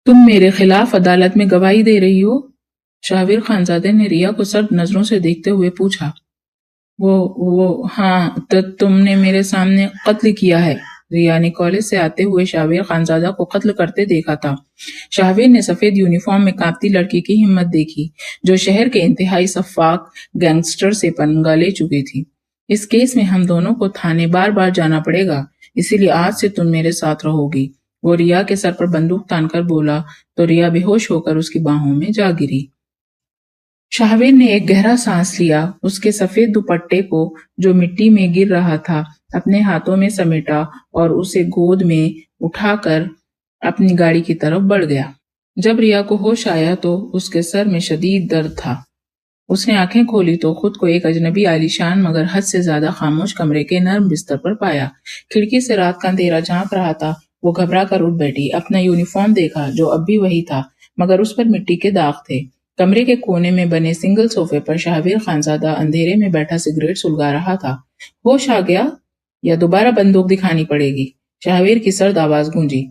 तुम मेरे खिलाफ अदालत में गवाही दे रही हो? शाहवीर खानजादे ने रिया को सर्द नजरों से देखते हुए पूछा। वो हाँ, तुमने मेरे सामने कत्ल किया है। रिया ने कॉलेज से आते हुए शाहवीर खानजादा को कत्ल करते देखा था। शाहवीर ने सफेद यूनिफॉर्म में कांपती लड़की की हिम्मत देखी, जो शहर के इंतहाई सफाक गैंगस्टर से पंगा ले चुकी थी। इस केस में हम दोनों को थाने बार बार जाना पड़ेगा, इसीलिए आज से तुम मेरे साथ रहोगी। वो रिया के सर पर बंदूक तानकर बोला तो रिया बेहोश होकर उसकी बाहों में जा गिरी। शाहवीर ने एक गहरा सांस लिया, उसके सफेद दुपट्टे को जो मिट्टी में गिर रहा था अपने हाथों में समेटा और उसे गोद में उठाकर अपनी गाड़ी की तरफ बढ़ गया। जब रिया को होश आया तो उसके सर में शदीद दर्द था। उसने आंखें खोली तो खुद को एक अजनबी आलीशान मगर हद से ज्यादा खामोश कमरे के नर्म बिस्तर पर पाया। खिड़की से रात का अंधेरा झांक रहा था। वो घबरा कर उठ बैठी। अपना यूनिफॉर्म देखा जो अब भी वही था, मगर उस पर मिट्टी के दाग थे। कमरे के कोने में बने सिंगल सोफे पर शाहवीर खानजादा अंधेरे में बैठा सिगरेट सुलगा रहा था। होश आ गया या दोबारा बंदूक दिखानी पड़ेगी? शाहवीर की सर्द आवाज गूंजी।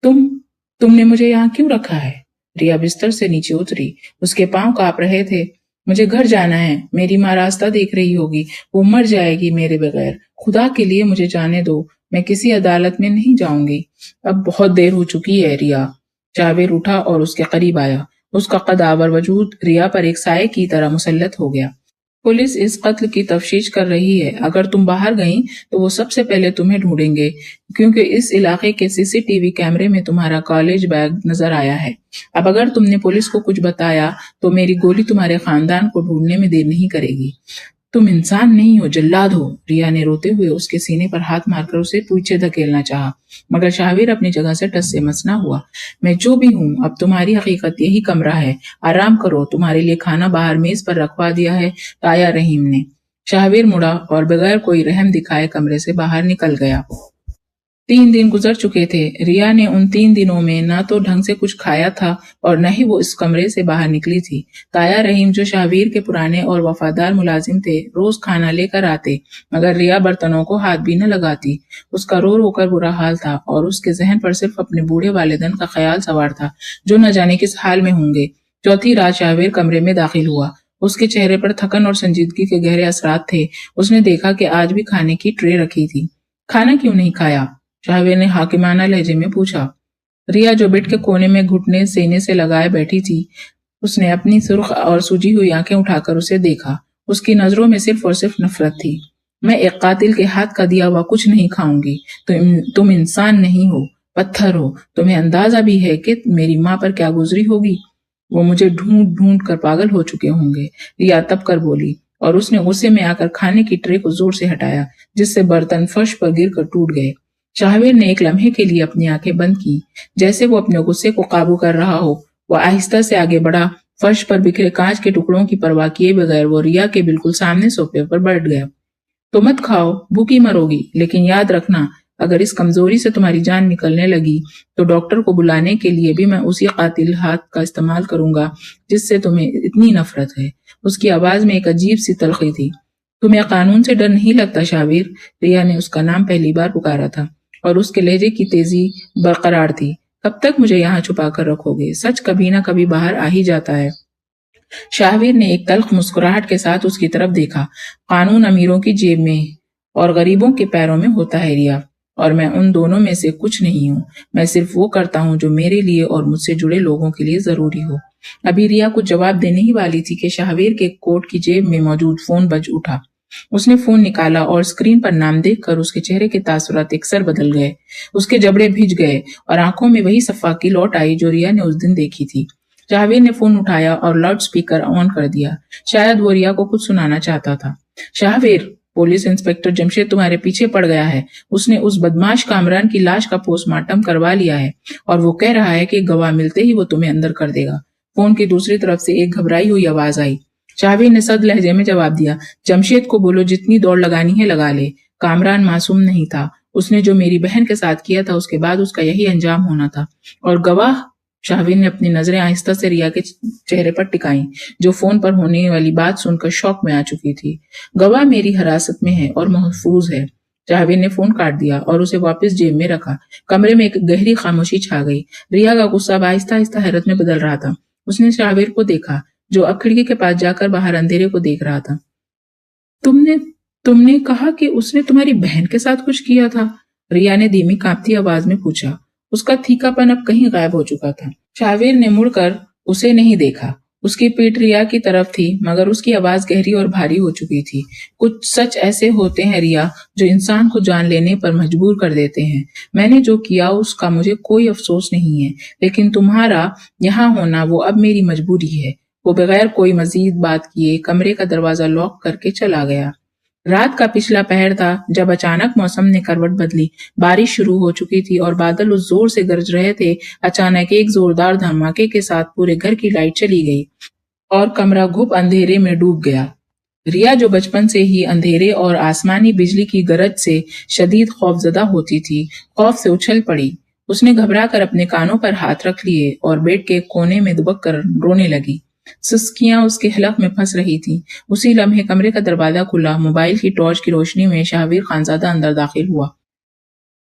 तुमने मुझे यहाँ क्यों रखा है? रिया बिस्तर से नीचे उतरी। उसके पांव कांप रहे थे। मुझे घर जाना है। मेरी माँ रास्ता देख रही होगी। वो मर जाएगी मेरे बगैर। खुदा के लिए मुझे जाने दो। मैं किसी अदालत में नहीं जाऊंगी। अब बहुत देर हो चुकी है रिया। शाहवीर उठा और उसके करीब आया। उसका कदावर वजूद रिया पर एक साये की तरह मुसल्लत हो गया। पुलिस इस कत्ल की तफ्तीश कर रही है। अगर तुम बाहर गई तो वो सबसे पहले तुम्हें ढूंढेंगे, क्योंकि इस इलाके के सीसीटीवी कैमरे में तुम्हारा कॉलेज बैग नजर आया है। अब अगर तुमने पुलिस को कुछ बताया तो मेरी गोली तुम्हारे खानदान को ढूंढने में देर नहीं करेगी। तुम इंसान नहीं हो, जल्लाद हो। रिया ने रोते हुए उसके सीने पर हाथ मारकर उसे पीछे धकेलना चाहा, मगर शाहवीर अपनी जगह से टस से मस न हुआ। मैं जो भी हूँ, अब तुम्हारी हकीकत यही कमरा है। आराम करो, तुम्हारे लिए खाना बाहर मेज पर रखवा दिया है ताया रहीम ने। शाहवीर मुड़ा और बगैर कोई रहम दिखाए कमरे से बाहर निकल गया। 3 दिन गुजर चुके थे। रिया ने उन 3 दिनों में न तो ढंग से कुछ खाया था और न ही वो इस कमरे से बाहर निकली थी। ताया रहीम, जो शाहवीर के पुराने और वफादार मुलाजिम थे, रोज खाना लेकर आते, मगर रिया बर्तनों को हाथ भी न लगाती। उसका रो रो कर बुरा हाल था और उसके जहन पर सिर्फ अपने बूढ़े वालिदैन का ख्याल सवार था, जो न जाने किस हाल में होंगे। चौथी रात शाहवीर कमरे में दाखिल हुआ। उसके चेहरे पर थकन और संजीदगी के गहरे असरात थे। उसने देखा कि आज भी खाने की ट्रे रखी थी। खाना क्यों नहीं खाया? शाहवीर ने हाकिमाना लहजे में पूछा। रिया, जो बेड के कोने में घुटने सीने से लगाए बैठी थी, उसने अपनी सुर्ख और सूजी हुई आंखें उठाकर उसे देखा। उसकी नजरों में सिर्फ और सिर्फ नफरत थी। मैं एक कातिल के हाथ का दिया हुआ कुछ नहीं खाऊंगी। तुम इंसान नहीं हो, पत्थर हो। तुम्हें अंदाजा भी है कि मेरी माँ पर क्या गुजरी होगी? वो मुझे ढूंढ ढूंढ कर पागल हो चुके होंगे। रिया तब कर बोली और उसने गुस्से में आकर खाने की ट्रे को जोर से हटाया, जिससे बर्तन फर्श पर गिर कर टूट गए। शाहवीर ने एक लम्हे के लिए अपनी आंखें बंद की, जैसे वो अपने गुस्से को काबू कर रहा हो। वो आहिस्ता से आगे बढ़ा। फर्श पर बिखरे कांच के टुकड़ों की परवाह किए बगैर वो रिया के बिल्कुल सामने सोफे पर बैठ गया। तो मत खाओ, भूखी मरोगी, लेकिन याद रखना, अगर इस कमजोरी से तुम्हारी जान निकलने लगी तो डॉक्टर को बुलाने के लिए भी मैं उसी कातिल हाथ का इस्तेमाल करूंगा जिससे तुम्हें इतनी नफरत है। उसकी आवाज में एक अजीब सी तलखी थी। तुम्हें कानून से डर नहीं लगता शाहवीर? रिया ने उसका नाम पहली बार पुकारा था और उसके लहजे की तेजी बरकरार थी। कब तक मुझे यहाँ छुपा कर रखोगे? सच कभी ना कभी बाहर आ ही जाता है। शाहवीर ने एक तल्ख मुस्कुराहट के साथ उसकी तरफ देखा। कानून अमीरों की जेब में और गरीबों के पैरों में होता है रिया, और मैं उन दोनों में से कुछ नहीं हूँ। मैं सिर्फ वो करता हूँ जो मेरे लिए और मुझसे जुड़े लोगों के लिए जरूरी हो। अभी रिया कुछ जवाब देने ही वाली थी कि शाहवीर के कोट की जेब में मौजूद फोन बज उठा। उसने फोन निकाला और स्क्रीन पर नाम देखकर उसके चेहरे के तासुरात एकसर बदल गए। उसके जबड़े भिज गए और आंखों में वही सफाकी लौट आई जो रिया ने उस दिन देखी थी। शाहवीर ने फोन उठाया और लाउड स्पीकर ऑन कर दिया। शायद वो रिया को कुछ सुनाना चाहता था। शाहवीर, पुलिस इंस्पेक्टर जमशेद तुम्हारे पीछे पड़ गया है। उसने उस बदमाश कामरान की लाश का पोस्टमार्टम करवा लिया है और वो कह रहा है कि गवाह मिलते ही वो तुम्हें अंदर कर देगा। फोन की दूसरी तरफ से एक घबराई हुई आवाज आई। शाहवीर ने सद लहजे में जवाब दिया, जमशेद को बोलो जितनी दौड़ लगानी है लगा ले। कामरान मासूम नहीं था। उसने जो मेरी बहन के साथ किया था उसके बाद उसका यही अंजाम होना था। और गवाह? शाहवीर ने अपनी नजरें आहिस्ता से रिया के चेहरे पर टिकाई, जो फोन पर होने वाली बात सुनकर शौक में आ चुकी थी। गवाह मेरी हिरासत में है और महफूज है। شاہویر نے فون کاٹ دیا اور اسے واپس جیب میں رکھا۔ کمرے میں ایک گہری خاموشی چھا گئی۔ ریا کا غصہ آہستہ آہستہ حیرت میں بدل رہا تھا۔ اس نے شاہویر کو دیکھا جو اب کھڑکی کے پاس جا کر باہر اندھیرے کو دیکھ رہا تھا۔ تم نے کہا کہ اس نے تمہاری بہن کے ساتھ کچھ کیا تھا؟ ریا نے دھیمی کانپتی آواز میں پوچھا۔ اس کا تھیکا پن اب کہیں غائب ہو چکا تھا۔ شاہویر نے مڑ کر اسے نہیں دیکھا۔ اس کی پیٹھ ریا کی طرف تھی مگر اس کی آواز گہری اور بھاری ہو چکی تھی۔ کچھ سچ ایسے ہوتے ہیں ریا جو انسان کو جان لینے پر مجبور کر دیتے ہیں۔ میں نے جو کیا اس کا مجھے کوئی افسوس نہیں ہے، لیکن تمہارا یہاں ہونا وہ اب میری مجبوری ہے۔ وہ بغیر کوئی مزید بات کیے کمرے کا دروازہ لاک کر کے چلا گیا۔ رات کا پچھلا پہر تھا جب اچانک موسم نے کروٹ بدلی۔ بارش شروع ہو چکی تھی اور بادل اس زور سے گرج رہے تھے۔ اچانک ایک زوردار دھماکے کے ساتھ پورے گھر کی لائٹ چلی گئی اور کمرہ گھپ اندھیرے میں ڈوب گیا۔ ریا جو بچپن سے ہی اندھیرے اور آسمانی بجلی کی گرج سے شدید خوف زدہ ہوتی تھی، خوف سے اچھل پڑی۔ اس نے گھبرا کر اپنے کانوں پر ہاتھ رکھ لیے اور بیڈ کے کونے میں دبک کر رونے لگی۔ سسکیاں اس کے حلق میں پھنس رہی تھیں۔ اسی لمحے کمرے کا دروازہ کھلا۔ موبائل کی ٹارچ کی روشنی میں شاہویر خانزادہ اندر داخل ہوا۔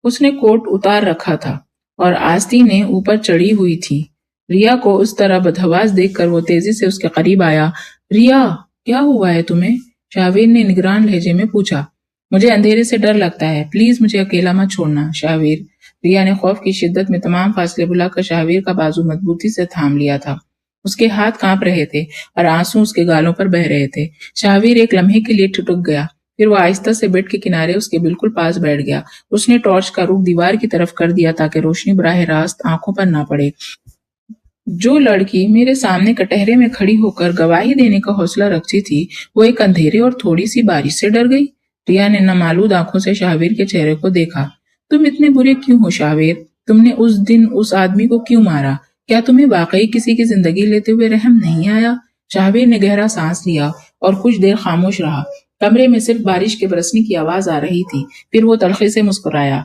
اس نے کوٹ اتار رکھا تھا اور آستینیں اوپر چڑھی ہوئی تھی۔ ریا کو اس طرح بدحواس دیکھ کر وہ تیزی سے اس کے قریب آیا۔ ریا، کیا ہوا ہے تمہیں؟ شاہویر نے نگران لہجے میں پوچھا۔ مجھے اندھیرے سے ڈر لگتا ہے، پلیز مجھے اکیلا مت چھوڑنا شاہویر۔ ریا نے خوف کی شدت میں تمام فاصلے بھلا کر شاہویر کا بازو مضبوطی سے تھام لیا تھا۔ اس کے ہاتھ کانپ رہے تھے اور آنسو اس کے گالوں پر بہ رہے تھے۔ شاہویر ایک لمحے کے لیے ٹھٹک گیا، پھر وہ آہستہ سے بیڈ کے کنارے اس کے بالکل پاس بیٹھ گیا۔ اس نے ٹارچ کا رخ دیوار کی طرف کر دیا تاکہ روشنی براہ راست آنکھوں پر نہ پڑے۔ جو لڑکی میرے سامنے کٹہرے میں کھڑی ہو کر گواہی دینے کا حوصلہ رکھتی تھی، وہ ایک اندھیرے اور تھوڑی سی بارش سے ڈر گئی۔ ریا نے نمالود آنکھوں سے شاہویر کے چہرے کو دیکھا۔ تم اتنے برے کیوں ہو شاہویر؟ تم نے اس دن اس آدمی کو کیوں مارا؟ کیا تمہیں واقعی کسی کی زندگی لیتے ہوئے رحم نہیں آیا؟ شاہویر نے گہرا سانس لیا اور کچھ دیر خاموش رہا۔ کمرے میں صرف بارش کے برسنے کی آواز آ رہی تھی۔ پھر وہ تلخی سے مسکرایا۔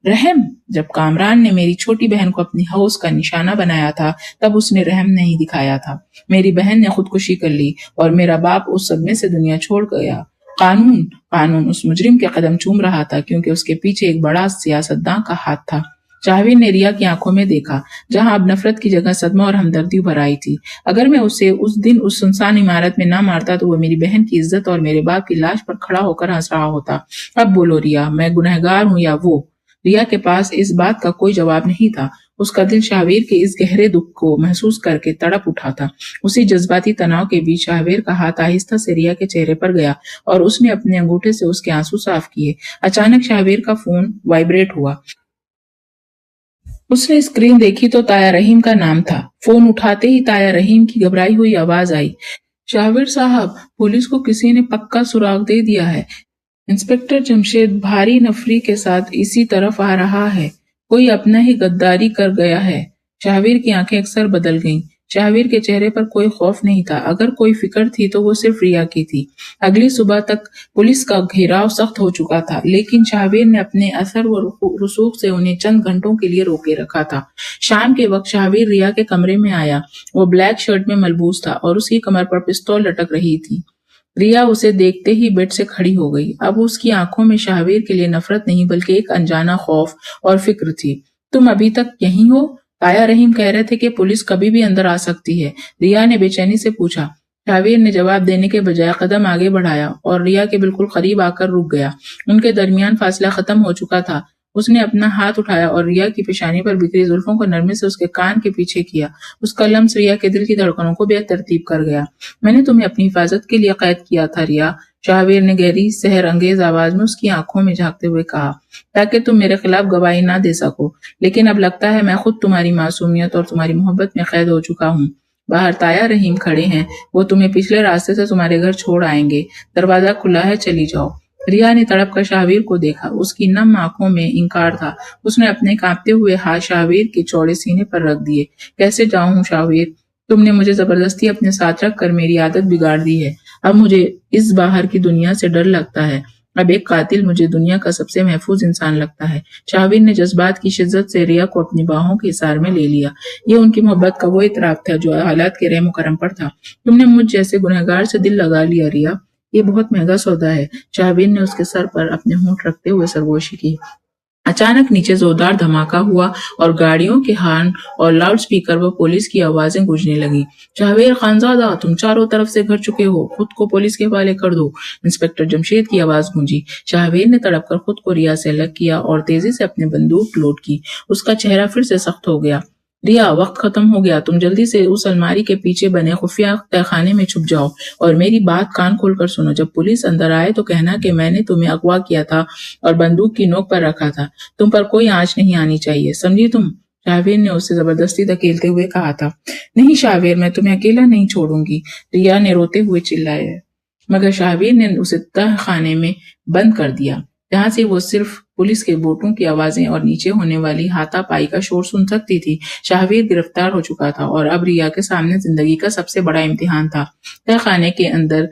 رحم؟ جب کامران نے میری چھوٹی بہن کو اپنی ہوس کا نشانہ بنایا تھا تب اس نے رحم نہیں دکھایا تھا۔ میری بہن نے خودکشی کر لی اور میرا باپ اس صدمے سے دنیا چھوڑ گیا۔ قانون اس مجرم کے قدم چوم رہا تھا کیونکہ اس کے پیچھے ایک بڑا سیاستداں کا ہاتھ تھا۔ شاہویر نے ریا کی آنکھوں میں دیکھا جہاں اب نفرت کی جگہ صدمہ اور ہمدردی ابھر آئی تھی۔ اگر میں اسے اس دن اس سنسان عمارت میں نہ مارتا تو وہ میری بہن کی عزت اور میرے باپ کی لاش پر کھڑا ہو کر ہنس رہا ہوتا۔ اب بولو ریا، میں گنہگار ہوں یا وہ؟ ریا کے پاس اس بات کا کوئی جواب نہیں تھا۔ اس کا دل شاہویر کے اس گہرے دکھ کو محسوس کر کے تڑپ اٹھا تھا۔ اسی جذباتی تناؤ کے بیچ شاہویر کا ہاتھ آہستہ سے ریا کے چہرے پر گیا اور اس نے اپنے انگوٹھے سے اس کے آنسو صاف کیے۔ اچانک شاہویر کا فون وائبریٹ ہوا۔ اس نے اسکرین دیکھی تو تایا رحیم کا نام تھا۔ فون اٹھاتے ہی تایا رحیم کی گھبرائی ہوئی آواز آئی۔ شاہویر صاحب، پولیس کو کسی نے پکا سراغ دے دیا ہے۔ انسپکٹر جمشید بھاری نفری کے ساتھ اسی طرف آ رہا ہے۔ کوئی اپنا ہی غداری کر گیا ہے۔ شاہویر کی آنکھیں اکثر بدل گئیں۔ شاہویر کے چہرے پر کوئی خوف نہیں تھا۔ اگر کوئی فکر تھی تو وہ صرف ریا کی تھی۔ اگلی صبح تک پولیس کا گھیراؤ سخت ہو چکا تھا، لیکن شاہویر نے اپنے اثر و رسوخ سے انہیں چند گھنٹوں کے لیے روکے رکھا تھا۔ شام کے وقت شاہویر ریا کے کمرے میں آیا۔ وہ بلیک شرٹ میں ملبوس تھا اور اس کی کمر پر پستول لٹک رہی تھی۔ ریا اسے دیکھتے ہی بیڈ سے کھڑی ہو گئی۔ اب اس کی آنکھوں میں شاہویر کے لیے نفرت نہیں بلکہ ایک انجانا خوف اور فکر تھی۔ تم ابھی تک یہیں ہو؟ تایا رحیم کہہ رہے تھے کہ پولیس کبھی بھی اندر آ سکتی ہے۔ ریا نے بے چینی سے پوچھا۔ شاہویر نے جواب دینے کے بجائے قدم آگے بڑھایا اور ریا کے بالکل قریب آ کر رک گیا۔ ان کے درمیان فاصلہ ختم ہو چکا تھا۔ اس نے اپنا ہاتھ اٹھایا اور ریا کی پیشانی پر بکھری زلفوں کو نرمی سے اس کے کان کے پیچھے کیا۔ اس کا لمس ریا کے دل کی دھڑکنوں کو بے ترتیب کر گیا۔ میں نے تمہیں اپنی حفاظت کے لیے قید کیا تھا ریا، شاہویر نے گہری سحر انگیز آواز میں اس کی آنکھوں میں جھانکتے ہوئے کہا، تاکہ تم میرے خلاف گواہی نہ دے سکو۔ لیکن اب لگتا ہے میں خود تمہاری معصومیت اور تمہاری محبت میں قید ہو چکا ہوں۔ باہر تایا رحیم کھڑے ہیں، وہ تمہیں پچھلے راستے سے تمہارے گھر چھوڑ آئیں گے۔ دروازہ کھلا ہے، چلی جاؤ۔ ریا نے تڑپ کر شاہویر کو دیکھا۔ اس کی نم آنکھوں میں انکار تھا۔ اس نے اپنے کانپتے ہوئے ہاتھ شاہویر کے چوڑے سینے پر رکھ دیے۔ کیسے جاؤں شاہویر؟ تم نے مجھے زبردستی اپنے ساتھ رکھ کر میری عادت بگاڑ دی ہے۔ اب مجھے اس باہر کی دنیا سے ڈر لگتا ہے۔ اب ایک قاتل مجھے دنیا کا سب سے محفوظ انسان لگتا ہے۔ شاہویر نے جذبات کی شدت سے ریا کو اپنی باہوں کے حصار میں لے لیا۔ یہ ان کی محبت کا وہ اعتراف تھا جو حالات کے رحم و کرم پر تھا۔ تم نے مجھ جیسے گنہگار سے دل لگا لیا ریا۔ ये बहुत महंगा सौदा है। शाहवीर ने उसके सर पर अपने होंठ रखते हुए सरगोशी की। अचानक नीचे जोरदार धमाका हुआ और गाड़ियों के हॉर्न और लाउड स्पीकर व पुलिस की आवाजें गूंजने लगी। शाहवीर खानजादा, तुम चारों तरफ से घर चुके हो, खुद को पुलिस के हवाले कर दो। इंस्पेक्टर जमशेद की आवाज गूंजी। शाहवीर ने तड़प कर खुद को रिया से अलग किया और तेजी से अपनी बंदूक लोड की। उसका चेहरा फिर से सख्त हो गया। रिया, वक्त खत्म हो गया, तुम जल्दी से उस अलमारी के पीछे बने खुफिया तहखाने में छुप जाओ और मेरी बात कान खोलकर सुनो। जब पुलिस अंदर आए तो कहना कि मैंने तुम्हें अगवा किया था और बंदूक की नोक पर रखा था। तुम पर कोई आंच नहीं आनी चाहिए, समझी तुम? शाहवीर ने उसे जबरदस्ती धकेलते हुए कहा था। नहीं शाहवीर, मैं तुम्हें अकेला नहीं छोड़ूंगी, रिया ने रोते हुए चिल्लाया। मगर शाहवीर ने उसे तहखाने में बंद कर दिया, जहां से वो सिर्फ पुलिस के बोटों की आवाजें और नीचे होने वाली हाथापाई का शोर सुन सकती थी। शाहवीर गिरफ्तार हो चुका था और अब रिया के सामने जिंदगी का सबसे बड़ा इम्तिहान था। तहखाने के अंदर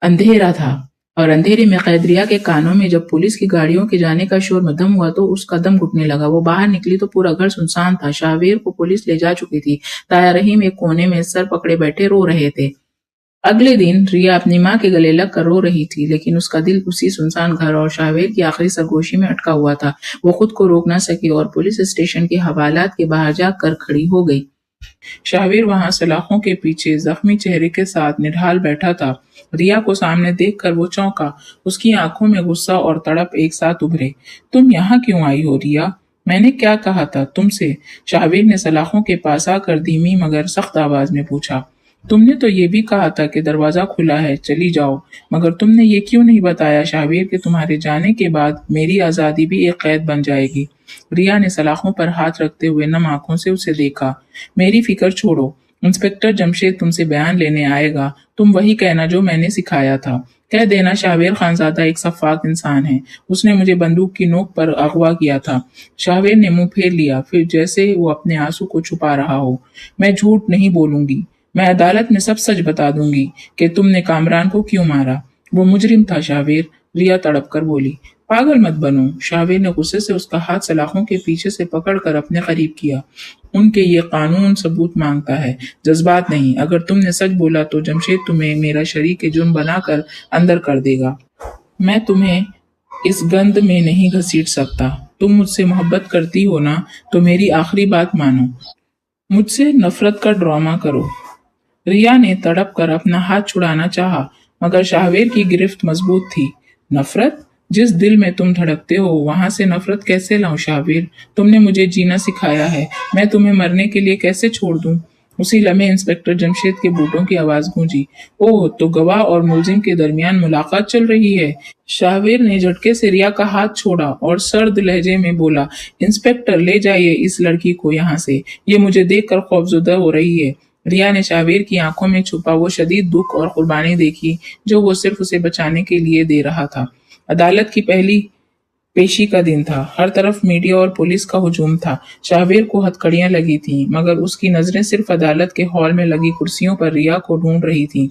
अंधेरा था और अंधेरे में कैद रिया के कानों में जब पुलिस की गाड़ियों के जाने का शोर मध्यम हुआ तो उसका दम घुटने लगा। वो बाहर निकली तो पूरा घर सुनसान था। शाहवीर को पुलिस ले जा चुकी थी। ताया रहीम एक कोने में सर पकड़े बैठे रो रहे थे। अगले दिन रिया अपनी माँ के गले लग कर रो रही थी, लेकिन उसका दिल उसी सुनसान घर और शाहवीर की आखिरी सरगोशी में अटका हुआ था। वो खुद को रोक न सकी और पुलिस स्टेशन के हवालात के बाहर जाकर खड़ी हो गई। शाहवीर वहां सलाखों के पीछे जख्मी चेहरे के साथ निढाल बैठा था। रिया को सामने देखकर वो चौंका। उसकी आंखों में गुस्सा और तड़प एक साथ उभरे। तुम यहाँ क्यों आई हो रिया? मैंने क्या कहा था तुमसे? शाहवीर ने सलाखों के पास आकर धीमी मगर सख्त आवाज में पूछा। तुमने तो ये भी कहा था कि दरवाजा खुला है, चली जाओ, मगर तुमने ये क्यों नहीं बताया शाहवीर कि तुम्हारे जाने के बाद मेरी आजादी भी एक कैद बन जाएगी? रिया ने सलाखों पर हाथ रखते हुए नम आंखों से उसे देखा। मेरी फिक्र छोड़ो, इंस्पेक्टर जमशेद तुमसे बयान लेने आएगा। तुम वही कहना जो मैंने सिखाया था। कह देना शाहवीर खानजादा एक सफाक इंसान है, उसने मुझे बंदूक की नोक पर अगवा किया था। शाहवीर ने मुंह फेर लिया, फिर जैसे वो अपने आंसू को छुपा रहा हो। मैं झूठ नहीं बोलूंगी, मैं अदालत में सब सच बता दूंगी कि तुमने कामरान को क्यों मारा। वो मुजरिम था शाहवीर, रिया तड़प कर बोली। पागल मत बनो, शाहवीर ने गुस्से से उसका हाथ सलाखों के पीछे से पकड़कर अपने करीब किया। उनके ये कानून सबूत मांगता है, जज्बात नहीं। अगर तुमने सच बोला तो जमशेद तुम्हें मेरा शरीक जुर्म बनाकर अंदर कर देगा। मैं तुम्हें इस गंद में नहीं घसीट सकता। तुम मुझसे मोहब्बत करती हो ना, तो मेरी आखिरी बात मानो, मुझसे नफरत का ड्रामा करो। रिया ने तड़प कर अपना हाथ छुड़ाना चाहा, मगर शाहवीर की गिरफ्त मजबूत थी। नफरत? जिस दिल में तुम धड़कते हो वहां से नफरत कैसे लाऊं शाहवीर? तुमने मुझे जीना सिखाया है, मैं तुम्हें मरने के लिए कैसे छोड़ दूं? उसी लम्हे इंस्पेक्टर जमशेद के बूटों की आवाज गूंजी। ओह, तो गवाह और मुलजिम के दरमियान मुलाकात चल रही है। शाहवीर ने झटके से रिया का हाथ छोड़ा और सर्द लहजे में बोला, इंस्पेक्टर ले जाइए इस लड़की को यहाँ से, ये मुझे देखकर खौफजुदा हो रही है। रिया ने शाहवीर की आंखों में छुपा वो शदीद दुख और कुर्बानी देखी जो वो सिर्फ उसे बचाने के लिए दे रहा था। अदालत की पहली पेशी का दिन था। हर तरफ मीडिया और पुलिस का हुजूम था। शाहवीर को हथकड़ियां लगी थीं, मगर उसकी नजरें सिर्फ अदालत के हॉल में लगी कुर्सियों पर रिया को ढूंढ रही थीं।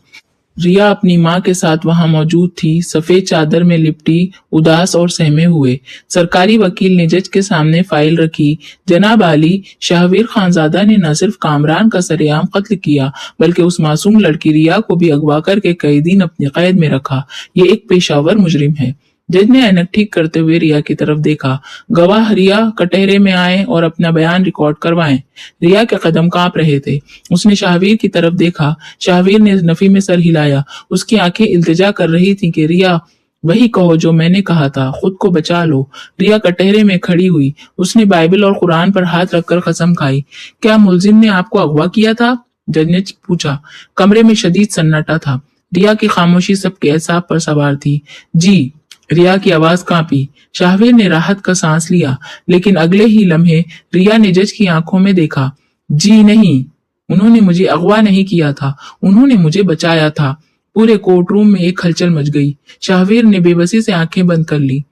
रिया अपनी माँ के साथ वहां मौजूद थी, सफेद चादर में लिपटी, उदास और सहमे हुए। सरकारी वकील ने जज के सामने फाइल रखी। जनाब आली, शाहवीर खानजादा ने न सिर्फ कामरान का सरेआम कत्ल किया, बल्कि उस मासूम लड़की रिया को भी अगवा करके कई दिन अपनी कैद में रखा। ये एक पेशावर मुजरिम है। जज ने ऐनक ठीक करते हुए रिया की तरफ देखा। गवाह रिया कटहरे में आए और अपना बयान रिकॉर्ड करवाएं। रिया के कदम कांप रहे थे। उसने शाहवीर की तरफ देखा। शाहवीर ने नफी में सर हिलाया। उसकी आंखें इल्तिजा कर रही थीं कि रिया, वही कहो जो मैंने कहा था, खुद को बचा लो। रिया कटहरे में खड़ी हुई। उसने बाइबल और कुरान पर हाथ रखकर कसम खाई। क्या मुलजिम ने आपको अगवा किया था? जज ने पूछा। कमरे में शदीद सन्नाटा था। रिया की खामोशी सबके एहसास पर सवार थी। जी, रिया की आवाज कांपी। शाहवीर ने राहत का सांस लिया, लेकिन अगले ही लम्हे रिया ने जज की आंखों में देखा। जी नहीं, उन्होंने मुझे अगवा नहीं किया था, उन्होंने मुझे बचाया था। पूरे कोर्ट रूम में एक हलचल मच गई। शाहवीर ने बेबसी से आंखें बंद कर ली।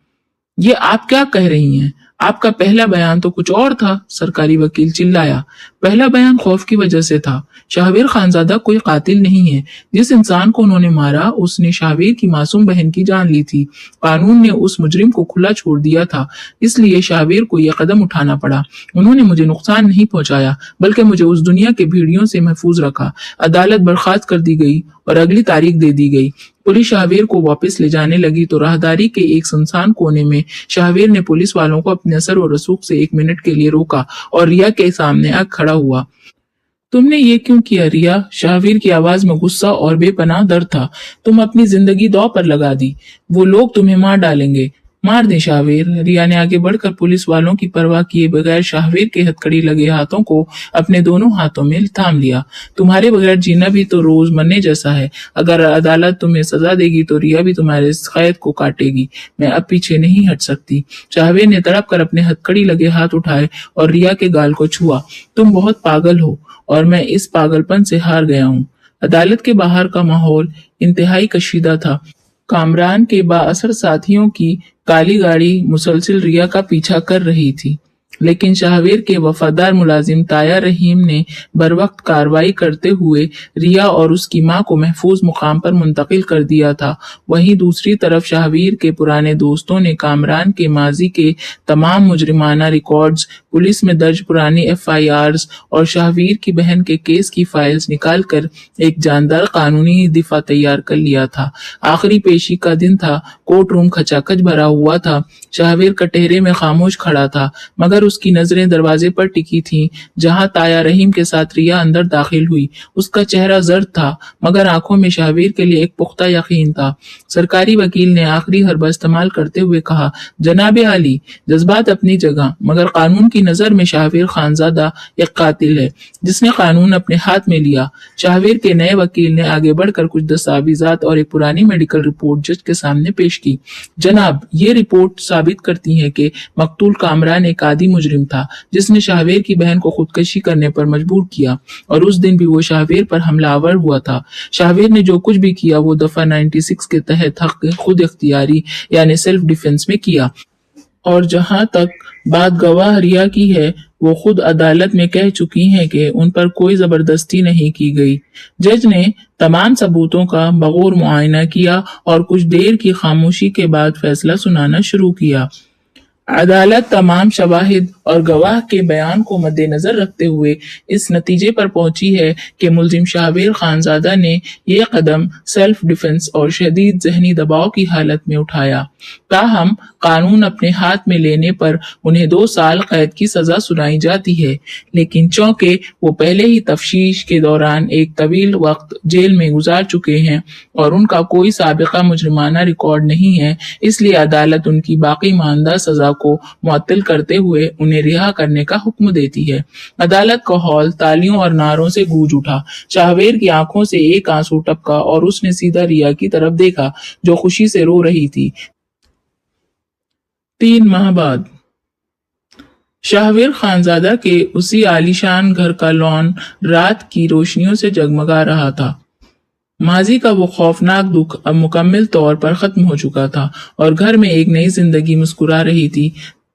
ये आप क्या कह रही हैं? आपका पहला बयान तो कुछ और था, सरकारी वकील चिल्लाया। पहला बयान खौफ की वजह से था। शाहवीर खानजादा कोई कातिल नहीं है। जिस इंसान को उन्होंने मारा उसने शाहवीर की मासूम बहन की जान ली थी। कानून ने उस मुजरिम को खुला छोड़ दिया था, इसलिए शाहवीर को यह कदम उठाना पड़ा। उन्होंने मुझे नुकसान नहीं पहुंचाया, बल्कि मुझे उस दुनिया के भीड़ियों से महफूज रखा। अदालत बर्खास्त कर दी गई और अगली तारीख दे दी गई। पुलिस शाहवीर को वापस ले जाने लगी तो राहदारी के एक सुनसान कोने में शाहवीर ने पुलिस वालों को अपने असर और रसूख से 1 मिनट के लिए रोका और रिया के सामने आकर खड़ा हुआ। तुमने ये क्यों किया रिया? शाहवीर की आवाज में गुस्सा और बेपनाह दर्द था। तुम अपनी जिंदगी दांव पर लगा दी। वो लोग तुम्हें मार डालेंगे। मार दे शाहवीर। रिया ने आगे बढ़कर पुलिस वालों की परवाह किए बगैर शाहवीर के हथकड़ी लगे हाथों को अपने दोनों हाथों में थाम लिया। तुम्हारे बगैर जीना भी तो रोज मरने जैसा है। अगर अदालत तुम्हें सजा देगी तो रिया भी तुम्हारे इस कैद को काटेगी। मैं अब पीछे नहीं हट सकती। शाहवीर ने तड़प कर अपने हथकड़ी लगे हाथ उठाए और रिया के गाल को छुआ। तुम बहुत पागल हो और मैं इस पागलपन से हार गया हूँ। अदालत के बाहर का माहौल इंतहाई कशीदा था। कामरान के बाअसर साथियों की काली गाड़ी मुसलसिल रिया का पीछा कर रही थी, लेकिन शाहवीर के वफादार मुलाजिम ताया रहीम ने बरवक्त कार्रवाई करते हुए रिया और उसकी मां को महफूज मुकाम पर मुंतकिल कर दिया था। वहीं दूसरी तरफ शाहवीर के पुराने दोस्तों ने कामरान के माजी के तमाम मुजरिमाना रिकॉर्ड्स, पुलिस में दर्ज पुरानी FIRs और शाहवीर की बहन के केस की फाइल्स निकालकर एक जानदार कानूनी दिफा तैयार कर लिया था। आखिरी पेशी का दिन था। कोर्ट रूम खचाखच भरा हुआ था। शाहवीर कटहरे में खामोश खड़ा था, मगर उसकी नजरें दरवाजे पर टिकी थीं जहां ताया रहीम के साथ रिया अंदर दाखिल हुई। उसका चेहरा जर्द था, मगर आंखों में शाहवीर के लिए एक पुख्ता यकीन था। सरकारी वकील ने आखिरी हरबा इस्तेमाल करते हुए कहा, जनाब आली, जज्बात अपनी जगह, मगर कानून की नजर में शाहवीर खानजादा एक कातिल है जिसने कानून अपने हाथ में लिया। शाहवीर के नए वकील ने आगे बढ़कर कुछ दस्तावेजात और एक पुरानी मेडिकल रिपोर्ट जज के सामने पेश की। जनाब, ये रिपोर्ट साबित करती है कि मकतूल कामरान एक आदी मुजरिम था जिसने शाहवीर की बहन को खुदकशी करने पर मजबूर किया और उस दिन भी वो शाहवीर पर हमलावर हुआ था। शाहवीर ने जो कुछ भी किया वो दफा 96 के तहत हक खुद इख्तियारी यानी सेल्फ डिफेंस में किया, और जहां तक बात गवाह रिया की है वो खुद अदालत में कह चुकी हैं कि उन पर कोई जबरदस्ती नहीं की गई। जज ने तमाम सबूतों का बगौर मुआयना किया और कुछ देर की खामोशी के बाद फैसला सुनाना शुरू किया। अदालत तमाम शवाहिद और गवाह के बयान को मद्देनजर रखते हुए इस नतीजे पर पहुंची है कि मुल्जिम शाहवीर खानजादा ने ये कदम सेल्फ डिफेंस और शदीद जहनी दबाव की हालत में उठाया। ताहम कानून अपने हाथ में लेने पर उन्हें 2 साल कैद की सजा सुनाई जाती है, लेकिन चूंकि वो पहले ही तफ्तीश के दौरान एक तवील वक्त जेल में गुजार चुके हैं और उनका कोई साबिका मुजरिमाना रिकॉर्ड नहीं है, इसलिए अदालत उनकी बाकी मानदा सजा को मुअत्तल करते हुए उन्हें रिहा करने का हुक्म देती है। अदालत का हॉल तालियों और नारों से गूंज उठा। शाहवीर की आंखों से एक आंसू टपका और उसने सीधा रिया की तरफ देखा जो खुशी से रो रही थी। 3 माह बाद शाहवीर खानजादा के उसी आलीशान घर का लॉन रात की रोशनियों से जगमगा रहा था। माजी का वो खौफनाक दुख अब मुकम्मल तौर पर खत्म हो चुका था और घर में एक नई जिंदगी मुस्कुरा रही थी।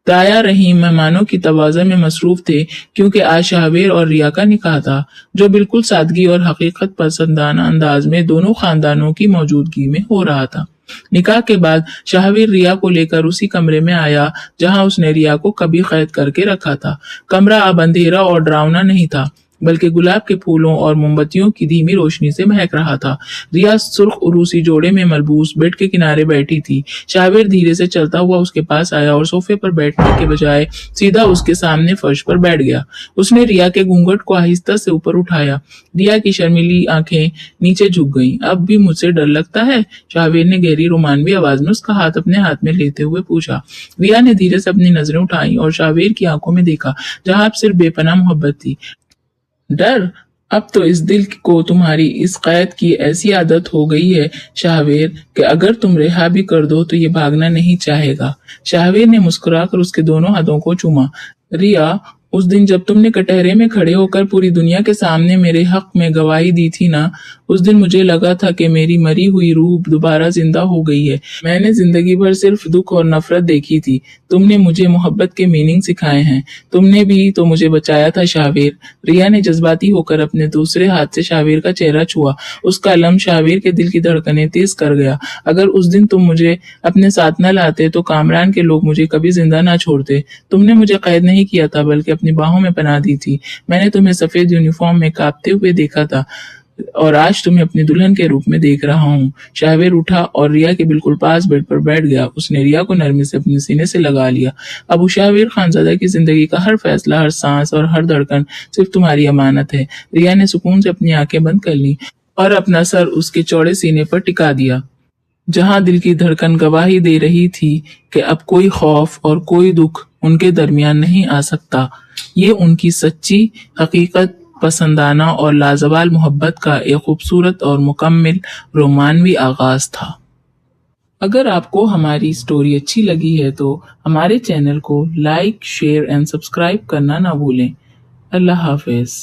ताया रहीम मेहमानों की तवाज़ा में मसरूफ थे क्योंकि आज शाहवीर और रिया का निकाह था, जो बिल्कुल सादगी और हकीकत पसंदाना अंदाज में दोनों खानदानों की मौजूदगी में हो रहा था। निकाह के बाद शाहवीर रिया को लेकर उसी कमरे में आया जहां उसने रिया को कभी कैद करके रखा था। कमरा अब अंधेरा और डरावना नहीं था, बल्कि गुलाब के फूलों और मोमबत्तियों की धीमी रोशनी से महक रहा था। रिया सुर्ख उरूसी जोड़े में मलबूस बेड के किनारे बैठी थी। शाहवीर धीरे से चलता हुआ उसके पास आया और सोफे पर बैठने के बजाय सीधा उसके सामने फर्श पर बैठ गया। उसने रिया के घूंघट को आहिस्ता से ऊपर उठाया। रिया की शर्मीली आंखें नीचे झुक गईं। अब भी मुझसे डर लगता है? शाहवीर ने गहरी रोमानवी आवाज में उसका हाथ अपने हाथ में लेते हुए पूछा। रिया ने धीरे से अपनी नजरें उठाई और शाहवीर की आंखों में देखा जहां अब सिर्फ बेपनाह मोहब्बत थी। डर? अब तो इस दिल को तुम्हारी इस कैद की ऐसी आदत हो गई है शाहवीर कि अगर तुम रिहा भी कर दो तो ये भागना नहीं चाहेगा। शाहवीर ने मुस्कुराकर उसके दोनों हाथों को चूमा। रिया, उस दिन जब तुमने कटहरे में खड़े होकर पूरी दुनिया के सामने मेरे हक में गवाही दी थी ना, उस दिन मुझे लगा था कि मेरी मरी हुई रूह दोबारा जिंदा हो गई है। मैंने जिंदगी भर सिर्फ दुख और नफरत देखी थी। तुमने मुझे मोहब्बत के मीनिंग सिखाए हैं। तुमने भी तो मुझे बचाया था शाहवीर। रिया ने जज्बाती होकर अपने दूसरे हाथ से शाहवीर का चेहरा छुआ। उसका लम्ह शाहवीर के दिल की धड़कनें तेज कर गया। अगर उस दिन तुम मुझे अपने साथ न लाते तो कामरान के लोग मुझे कभी जिंदा ना छोड़ते। तुमने मुझे कैद नहीं किया था, बल्कि अपनी बाहों में पनाह दी थी। मैंने तुम्हें सफेद यूनिफॉर्म में कांपते हुए देखा था। اور آج تمہیں اپنی دلہن کے روپ میں دیکھ رہا ہوں۔ شاہویر اٹھا اور ریا کے بالکل پاس بیڈ پر بیٹھ گیا۔ اس نے ریا کو نرمی سے اپنے سینے سے لگا لیا۔ ابو شاہویر خانزادہ کی زندگی کا ہر فیصلہ، ہر سانس اور ہر دھڑکن صرف تمہاری امانت ہے۔ ریا نے سکون سے اپنی آنکھیں بند کر لی اور اپنا سر اس کے چوڑے سینے پر ٹکا دیا، جہاں دل کی دھڑکن گواہی دے رہی تھی کہ اب کوئی خوف اور کوئی دکھ ان کے درمیان نہیں آ سکتا۔ یہ ان کی سچی، حقیقت پسندانہ اور لازوال محبت کا ایک خوبصورت اور مکمل رومانوی آغاز تھا۔ اگر آپ کو ہماری سٹوری اچھی لگی ہے تو ہمارے چینل کو لائک، شیئر اینڈ سبسکرائب کرنا نہ بھولیں۔ اللہ حافظ۔